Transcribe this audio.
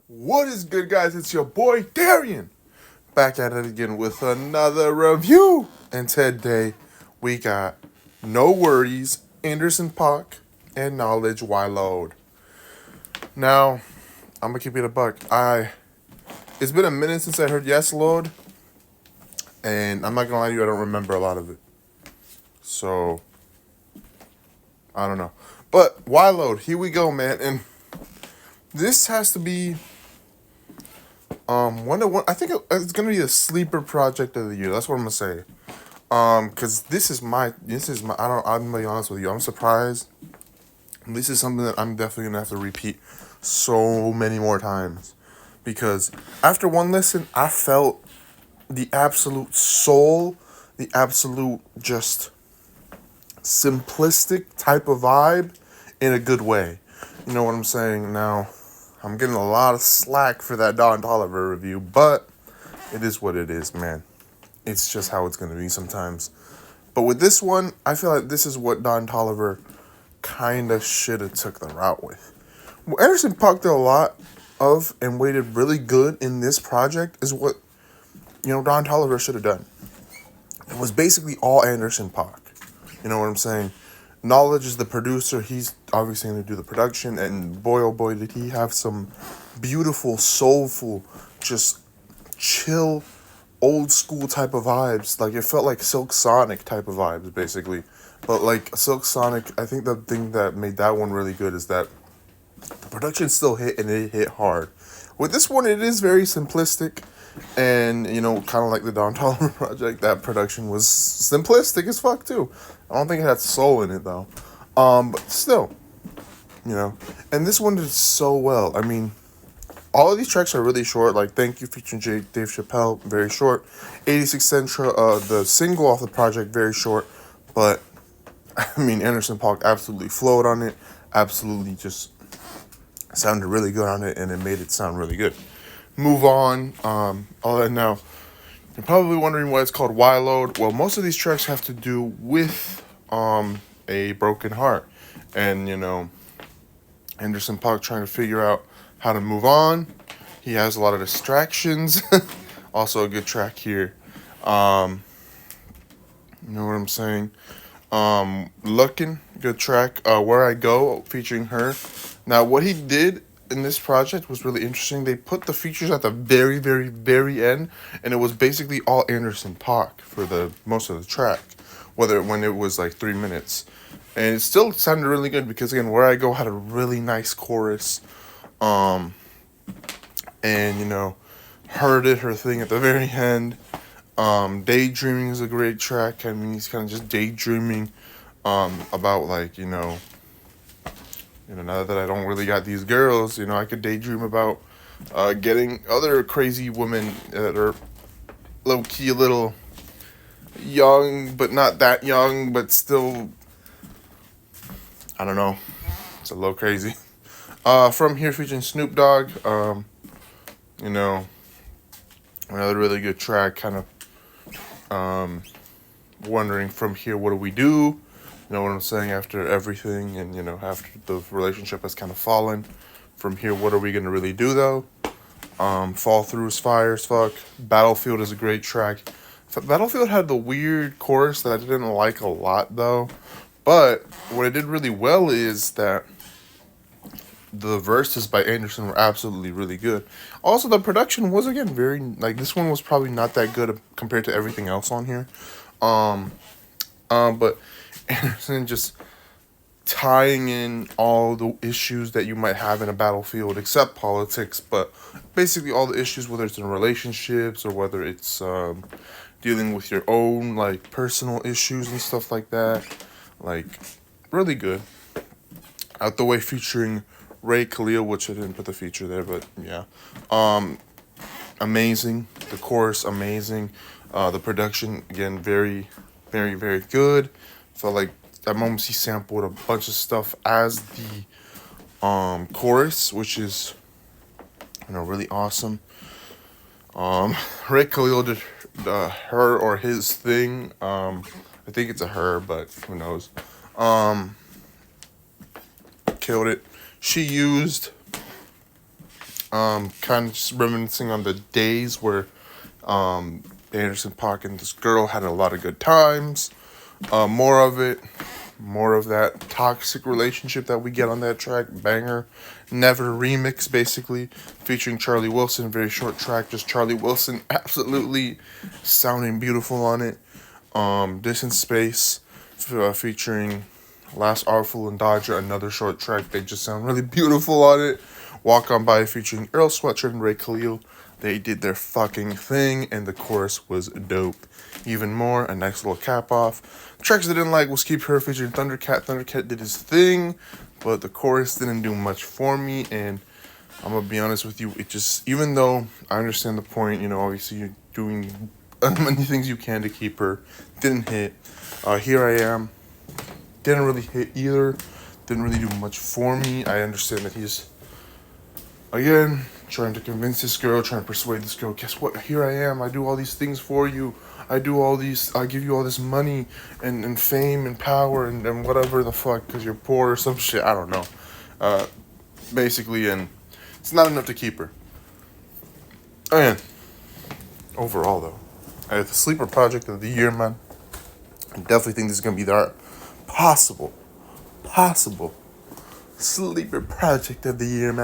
What is good, guys? It's your boy Darian, back at it again with another review. And today we got No Worries, Anderson Paak, and Knowledge Why Load. Now, I'm gonna keep it a buck. It's been a minute since I heard Yes Load, and I'm not gonna lie to you, I don't remember a lot of it. So I don't know. But Why Load, here we go, man. And this has to be one. I think it's gonna be a sleeper project of the year. That's what I'm gonna say. Cause this is my. I'm gonna be honest with you. I'm surprised. This is something that I'm definitely gonna have to repeat so many more times, because after one listen, I felt the absolute soul, the absolute just simplistic type of vibe in a good way. You know what I'm saying? Now, I'm getting a lot of slack for that Don Toliver review, but it is what it is, man. It's just how it's going to be sometimes. But with this one, I feel like this is what Don Toliver kind of should have took the route with. What Anderson Paak did a lot of and what he did really good in this project is what, Don Toliver should have done. It was basically all Anderson Paak. You know what I'm saying? Knxwledge is the producer. He's obviously going to do the production. And boy, oh boy, did he have some beautiful, soulful, just chill, old school type of vibes. Like, it felt like Silk Sonic type of vibes, basically. But, like, Silk Sonic, I think the thing that made that one really good is that the production still hit, and it hit hard. With this one, it is very simplistic. And, kind of like the Don Toliver project, that production was simplistic as fuck, too. I don't think it had soul in it, though. But still, And this one did so well. I mean, all of these tracks are really short. Like, Thank You featuring Dave Chappelle, very short. 86 Central, the single off the project, very short. But, I mean, Anderson Paak absolutely flowed on it. Absolutely just sounded really good on it, and it made it sound really good. Move on. All that now. You're probably wondering why it's called Why Load. Well, most of these tracks have to do with a broken heart, and Anderson Paak trying to figure out how to move on. He has a lot of distractions. Also a good track here. You know what I'm saying? Looking, good track. Where I Go featuring her. Now, what he did in this project was really interesting. They put the features at the very, very, very end, and it was basically all Anderson Paak for the most of the track, when it was like 3 minutes, and it still sounded really good because, again, Where I Go had a really nice chorus, and her did her thing at the very end. Daydreaming is a great track. I mean, he's kind of just daydreaming about, like, now that I don't really got these girls, I could daydream about getting other crazy women that are low-key a little young, but not that young, but still, I don't know, it's a little crazy. From Here featuring Snoop Dogg, another really good track, kind of wondering from here, what do we do? You know what I'm saying? After everything, and after the relationship has kind of fallen, from here, what are we gonna really do though? Fall Through is fire as fuck. Battlefield is a great track. Battlefield had the weird chorus that I didn't like a lot though, but what it did really well is that the verses by Anderson were absolutely really good. Also, the production was, again, very, like, this one was probably not that good compared to everything else on here. But Anderson just tying in all the issues that you might have in a battlefield, except politics, but basically all the issues, whether it's in relationships or whether it's dealing with your own, like, personal issues and stuff like that. Like, really good. Out the Way featuring Ray Khalil, which I didn't put the feature there, but yeah. Amazing. The chorus, amazing. The production, again, very, very, very good. Felt like at moments he sampled a bunch of stuff as the chorus, which is, really awesome. Ray Khalil did her or his thing. I think it's a her, but who knows. Killed it. She used Kind of just reminiscing on the days where Anderson Paak and this girl had a lot of good times. More of it, more of that toxic relationship that we get on that track. Banger, Never remix, basically, featuring Charlie Wilson. Very short track, just Charlie Wilson absolutely sounding beautiful on it. Distant Space, featuring Last Artful and Dodger, another short track. They just sound really beautiful on it. Walk On By, featuring Earl Sweatshirt and Ray Khalil. They did their fucking thing, and the chorus was dope. Even more, a nice little cap off. Tracks I didn't like was Keep Her, featuring Thundercat. Thundercat did his thing, but the chorus didn't do much for me, and I'm gonna be honest with you, it just, even though I understand the point, you know, obviously you're doing as many things you can to keep her, didn't hit. Here I Am, didn't really hit either, didn't really do much for me. I understand that he's, again, trying to convince this girl, trying to persuade this girl, guess what, here I am, I do all these things for you, I give you all this money and fame and power and whatever the fuck, because you're poor or some shit, I don't know. Basically, and it's not enough to keep her. And overall, though, the sleeper project of the year, man. I definitely think this is gonna be the possible sleeper project of the year, man.